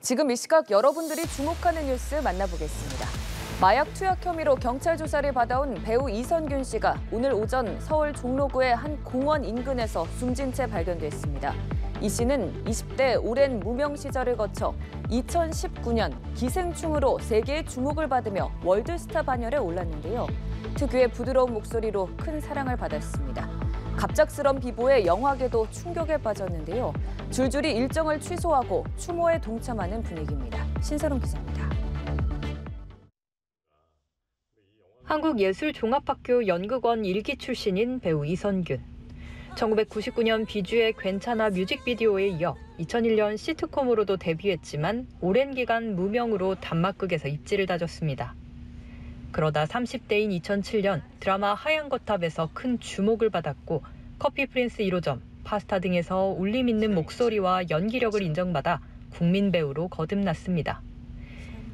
지금 이 시각 여러분들이 주목하는 뉴스 만나보겠습니다. 마약 투약 혐의로 경찰 조사를 받아온 배우 이선균 씨가 오늘 오전 서울 종로구의 한 공원 인근에서 숨진 채 발견됐습니다. 이 씨는 20대 오랜 무명 시절을 거쳐 2019년 기생충으로 세계의 주목을 받으며 월드스타 반열에 올랐는데요. 특유의 부드러운 목소리로 큰 사랑을 받았습니다. 갑작스런 비보에 영화계도 충격에 빠졌는데요. 줄줄이 일정을 취소하고 추모에 동참하는 분위기입니다. 신세롬 기자입니다. 한국예술종합학교 연극원 1기 출신인 배우 이선균. 1999년 비주의 괜찮아 뮤직비디오에 이어 2001년 시트콤으로도 데뷔했지만 오랜 기간 무명으로 단막극에서 입지를 다졌습니다. 그러다 30대인 2007년 드라마 하얀 거탑에서 큰 주목을 받았고 커피 프린스 1호점, 파스타 등에서 울림 있는 목소리와 연기력을 인정받아 국민 배우로 거듭났습니다.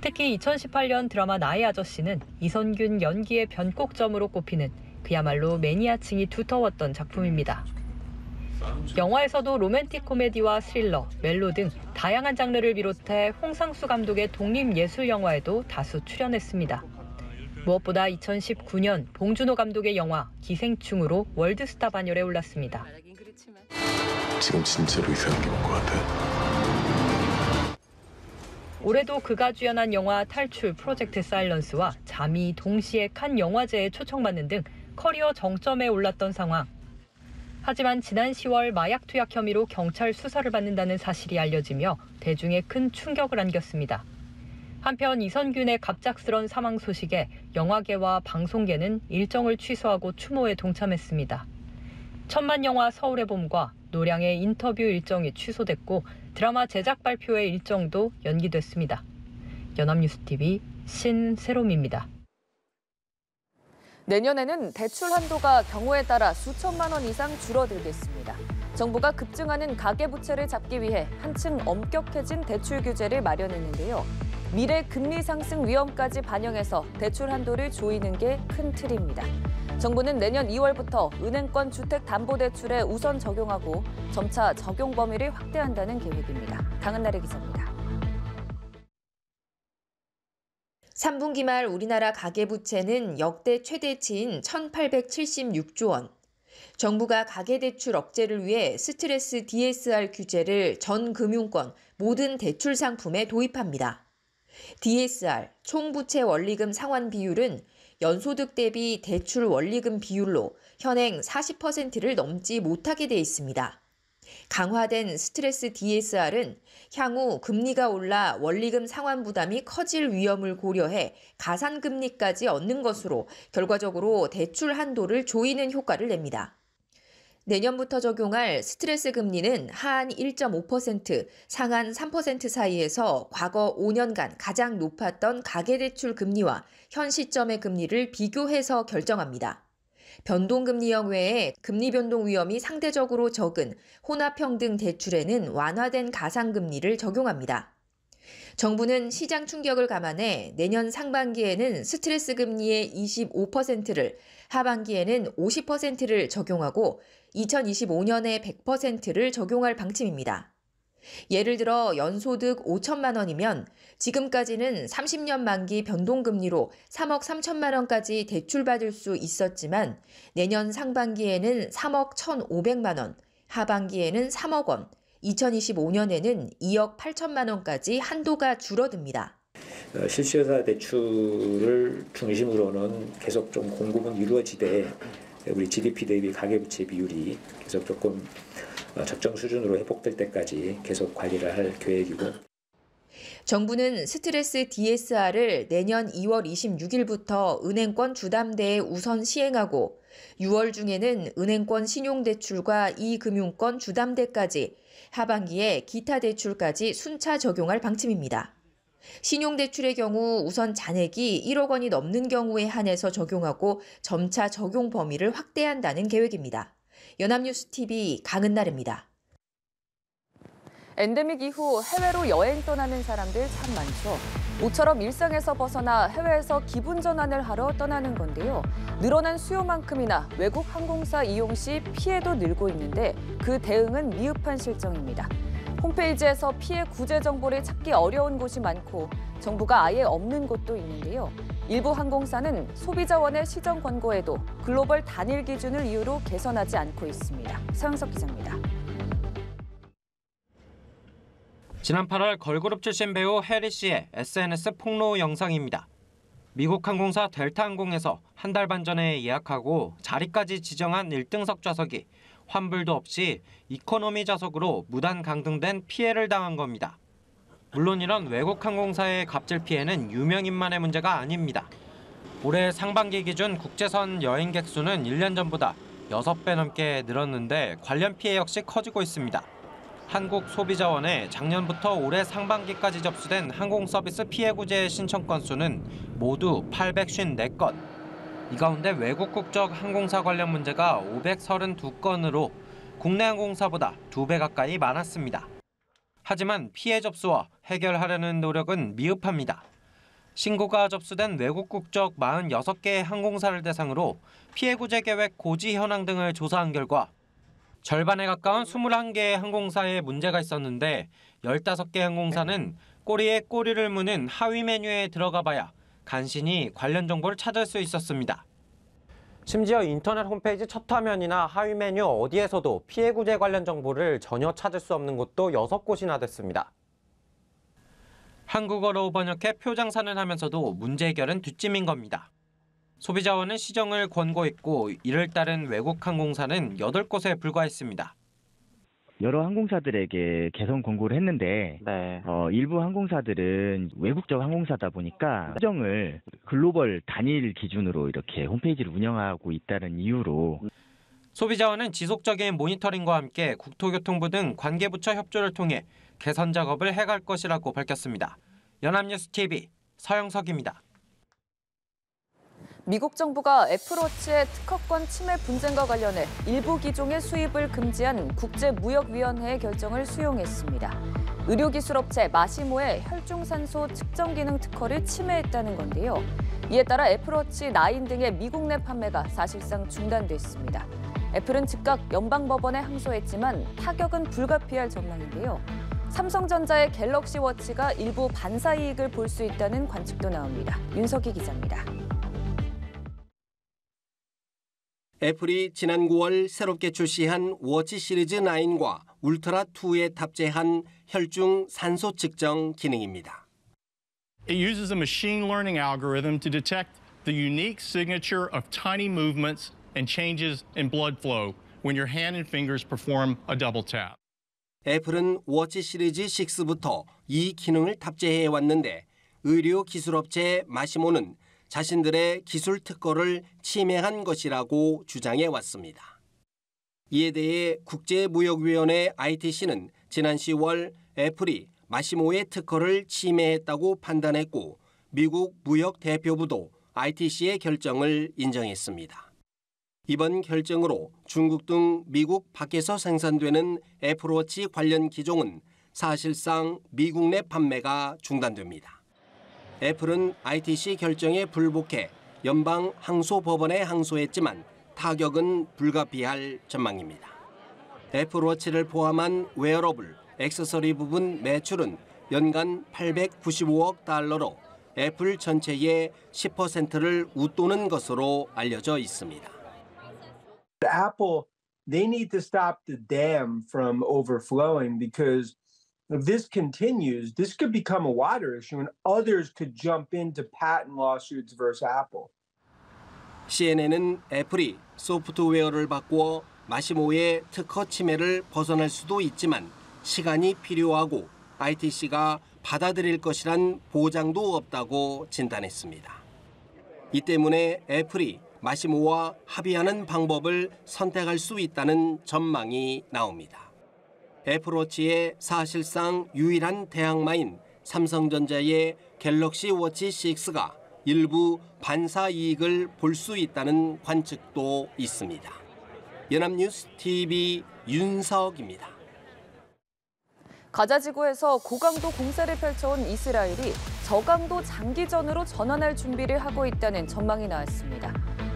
특히 2018년 드라마 나의 아저씨는 이선균 연기의 변곡점으로 꼽히는 그야말로 매니아층이 두터웠던 작품입니다. 영화에서도 로맨틱 코미디와 스릴러, 멜로 등 다양한 장르를 비롯해 홍상수 감독의 독립예술영화에도 다수 출연했습니다. 무엇보다 2019년 봉준호 감독의 영화 기생충으로 월드스타 반열에 올랐습니다. 지금 진짜로 이상한 게 온 것 같아. 올해도 그가 주연한 영화 탈출 프로젝트 사일런스와 잠이 동시에 칸 영화제에 초청받는 등 커리어 정점에 올랐던 상황. 하지만 지난 10월 마약 투약 혐의로 경찰 수사를 받는다는 사실이 알려지며 대중에 큰 충격을 안겼습니다. 한편 이선균의 갑작스런 사망 소식에 영화계와 방송계는 일정을 취소하고 추모에 동참했습니다. 천만 영화 서울의 봄과 노량의 인터뷰 일정이 취소됐고 드라마 제작 발표의 일정도 연기됐습니다. 연합뉴스TV 신세롬입니다. 내년에는 대출 한도가 경우에 따라 수천만 원 이상 줄어들겠습니다. 정부가 급증하는 가계부채를 잡기 위해 한층 엄격해진 대출 규제를 마련했는데요. 미래 금리 상승 위험까지 반영해서 대출 한도를 조이는 게 큰 틀입니다. 정부는 내년 2월부터 은행권 주택담보대출에 우선 적용하고 점차 적용 범위를 확대한다는 계획입니다. 강은나래 기자입니다. 3분기 말 우리나라 가계부채는 역대 최대치인 1,876조 원. 정부가 가계대출 억제를 위해 스트레스 DSR 규제를 전 금융권 모든 대출 상품에 도입합니다. DSR, 총부채 원리금 상환 비율은 연소득 대비 대출 원리금 비율로 현행 40%를 넘지 못하게 돼 있습니다. 강화된 스트레스 DSR은 향후 금리가 올라 원리금 상환 부담이 커질 위험을 고려해 가산금리까지 얻는 것으로 결과적으로 대출 한도를 조이는 효과를 냅니다. 내년부터 적용할 스트레스 금리는 하한 1.5%, 상한 3% 사이에서 과거 5년간 가장 높았던 가계대출 금리와 현 시점의 금리를 비교해서 결정합니다. 변동금리형 외에 금리 변동 위험이 상대적으로 적은 혼합평등 대출에는 완화된 가상금리를 적용합니다. 정부는 시장 충격을 감안해 내년 상반기에는 스트레스 금리의 25%를, 하반기에는 50%를 적용하고 2025년에 100%를 적용할 방침입니다. 예를 들어 연소득 5천만 원이면 지금까지는 30년 만기 변동금리로 3억 3천만 원까지 대출받을 수 있었지만 내년 상반기에는 3억 1,500만 원, 하반기에는 3억 원, 2025년에는 2억 8천만 원까지 한도가 줄어듭니다. 실수요자 대출을 중심으로는 계속 좀 공급은 이루어지되 우리 GDP 대비 가계부채 비율이 계속 조금 적정 수준으로 회복될 때까지 계속 관리를 할 계획이고. 정부는 스트레스 DSR을 내년 2월 26일부터 은행권 주담대에 우선 시행하고 6월 중에는 은행권 신용대출과 이금융권 주담대까지, 하반기에 기타 대출까지 순차 적용할 방침입니다. 신용대출의 경우 우선 잔액이 1억 원이 넘는 경우에 한해서 적용하고 점차 적용 범위를 확대한다는 계획입니다. 연합뉴스TV 강은나래입니다. 엔데믹 이후 해외로 여행 떠나는 사람들 참 많죠. 모처럼 일상에서 벗어나 해외에서 기분 전환을 하러 떠나는 건데요. 늘어난 수요만큼이나 외국 항공사 이용 시 피해도 늘고 있는데 그 대응은 미흡한 실정입니다. 홈페이지에서 피해 구제 정보를 찾기 어려운 곳이 많고 정보가 아예 없는 곳도 있는데요. 일부 항공사는 소비자원의 시정 권고에도 글로벌 단일 기준을 이유로 개선하지 않고 있습니다. 서영석 기자입니다. 지난 8월 걸그룹 출신 배우 해리 씨의 SNS 폭로 영상입니다. 미국 항공사 델타 항공에서 한 달 반 전에 예약하고 자리까지 지정한 1등석 좌석이 환불도 없이 이코노미 좌석으로 무단 강등된 피해를 당한 겁니다. 물론 이런 외국 항공사의 갑질 피해는 유명인만의 문제가 아닙니다. 올해 상반기 기준 국제선 여행객 수는 1년 전보다 6배 넘게 늘었는데 관련 피해 역시 커지고 있습니다. 한국소비자원에 작년부터 올해 상반기까지 접수된 항공서비스 피해 구제 신청 건수는 모두 854건. 이 가운데 외국 국적 항공사 관련 문제가 532건으로 국내 항공사보다 2배 가까이 많았습니다. 하지만 피해 접수와 해결하려는 노력은 미흡합니다. 신고가 접수된 외국 국적 46개의 항공사를 대상으로 피해 구제 계획 고지 현황 등을 조사한 결과 절반에 가까운 21개의 항공사에 문제가 있었는데 15개 항공사는 꼬리에 꼬리를 무는 하위 메뉴에 들어가 봐야 간신히 관련 정보를 찾을 수 있었습니다. 심지어 인터넷 홈페이지 첫 화면이나 하위 메뉴 어디에서도 피해 구제 관련 정보를 전혀 찾을 수 없는 곳도 6곳이나 됐습니다. 한국어로 번역해 표장산을 하면서도 문제 해결은 뒷짐인 겁니다. 소비자원은 시정을 권고했고 이를 따른 외국 항공사는 8곳에 불과했습니다. 여러 항공사들에게 개선 권고를 했는데 일부 항공사들은 외국적 항공사다 보니까 시정을 글로벌 단일 기준으로 이렇게 홈페이지를 운영하고 있다는 이유로 소비자원은 지속적인 모니터링과 함께 국토교통부 등 관계부처 협조를 통해 개선 작업을 해갈 것이라고 밝혔습니다. 연합뉴스TV 서영석입니다. 미국 정부가 애플워치의 특허권 침해 분쟁과 관련해 일부 기종의 수입을 금지한 국제무역위원회의 결정을 수용했습니다. 의료기술업체 마시모의 혈중산소 측정 기능 특허를 침해했다는 건데요. 이에 따라 애플워치 9 등의 미국 내 판매가 사실상 중단됐습니다. 애플은 즉각 연방법원에 항소했지만 타격은 불가피할 전망인데요. 삼성전자의 갤럭시 워치가 일부 반사 이익을 볼 수 있다는 관측도 나옵니다. 윤석희 기자입니다. 애플이 지난 9월 새롭게 출시한 워치 시리즈 9과 울트라 2에 탑재한 혈중 산소 측정 기능입니다. It uses a machine learning algorithm to detect the unique signature of tiny movements and changes in blood flow when your hand and fingers perform a double tap. 애플은 워치 시리즈 6부터 이 기능을 탑재해 왔는데 의료 기술업체 마시모는 자신들의 기술 특허를 침해한 것이라고 주장해 왔습니다. 이에 대해 국제무역위원회 ITC는 지난 10월 애플이 마시모의 특허를 침해했다고 판단했고 미국 무역대표부도 ITC의 결정을 인정했습니다. 이번 결정으로 중국 등 미국 밖에서 생산되는 애플워치 관련 기종은 사실상 미국 내 판매가 중단됩니다. 애플은 ITC 결정에 불복해 연방 항소법원에 항소했지만 타격은 불가피할 전망입니다. 애플워치를 포함한 웨어러블, 액세서리 부분 매출은 연간 895억 달러로 애플 전체의 10%를 웃도는 것으로 알려져 있습니다. Apple, they need to stop the dam from overflowing because if this continues, this could become a water issue and others could jump into patent lawsuits versus Apple. CNN은 애플이 소프트웨어를 바꾸어 마시모의 특허 침해를 벗어날 수도 있지만 시간이 필요하고 ITC가 받아들일 것이란 보장도 없다고 진단했습니다. 이 때문에 애플이 마시모와 합의하는 방법을 선택할 수 있다는 전망이 나옵니다. 애플워치의 사실상 유일한 대항마인 삼성전자의 갤럭시 워치 6가 일부 반사 이익을 볼 수 있다는 관측도 있습니다. 연합뉴스 TV 윤석입니다. 가자 지구에서 고강도 공세를 펼쳐온 이스라엘이 저강도 장기전으로 전환할 준비를 하고 있다는 전망이 나왔습니다.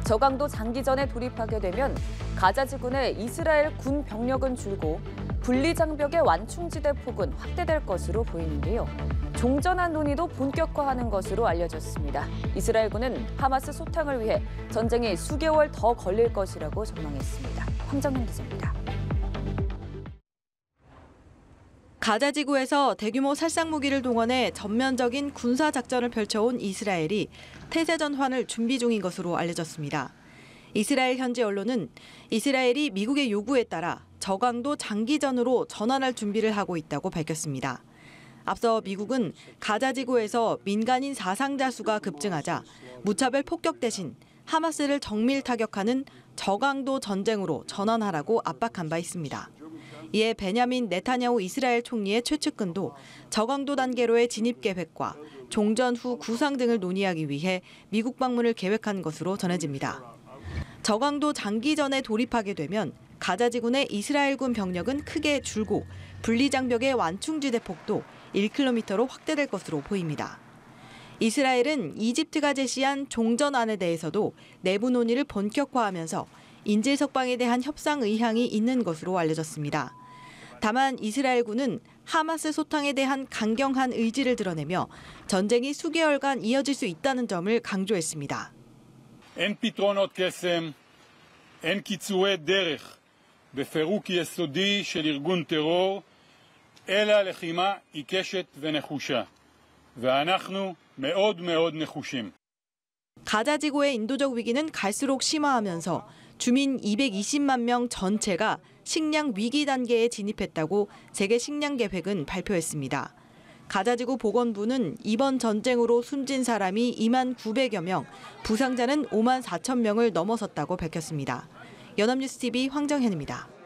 저강도 장기전에 돌입하게 되면 가자 지구 내 이스라엘 군 병력은 줄고 분리장벽의 완충지대 폭은 확대될 것으로 보이는데요. 종전한 논의도 본격화하는 것으로 알려졌습니다. 이스라엘군은 하마스 소탕을 위해 전쟁이 수개월 더 걸릴 것이라고 전망했습니다. 황정현 기자입니다. 가자 지구에서 대규모 살상 무기를 동원해 전면적인 군사 작전을 펼쳐온 이스라엘이 태세 전환을 준비 중인 것으로 알려졌습니다. 이스라엘 현지 언론은 이스라엘이 미국의 요구에 따라 저강도 장기전으로 전환할 준비를 하고 있다고 밝혔습니다. 앞서 미국은 가자 지구에서 민간인 사상자 수가 급증하자 무차별 폭격 대신 하마스를 정밀 타격하는 저강도 전쟁으로 전환하라고 압박한 바 있습니다. 이에 베냐민 네타냐후 이스라엘 총리의 최측근도 저강도 단계로의 진입 계획과 종전 후 구상 등을 논의하기 위해 미국 방문을 계획한 것으로 전해집니다. 저강도 장기전에 돌입하게 되면 가자 지구 내 이스라엘군 병력은 크게 줄고 분리장벽의 완충지대 폭도 1km로 확대될 것으로 보입니다. 이스라엘은 이집트가 제시한 종전안에 대해서도 내부 논의를 본격화하면서 인질 석방에 대한 협상 의향이 있는 것으로 알려졌습니다. 다만 이스라엘군은 하마스 소탕에 대한 강경한 의지를 드러내며 전쟁이 수개월간 이어질 수 있다는 점을 강조했습니다. אין פתרונות קסם, אין קיצורי דרך בפירוק יסודי של ארגון טרור, אלא לחימה עיקשת ונחושה. ואנחנו מאוד מאוד נחושים. 가자 지구의 인도적 위기는 갈수록 심화하면서 주민 220만 명 전체가 식량 위기 단계에 진입했다고 세계 식량 계획은 발표했습니다. 가자지구 보건부는 이번 전쟁으로 숨진 사람이 2만 900여 명, 부상자는 5만 4천 명을 넘어섰다고 밝혔습니다. 연합뉴스TV 황정현입니다.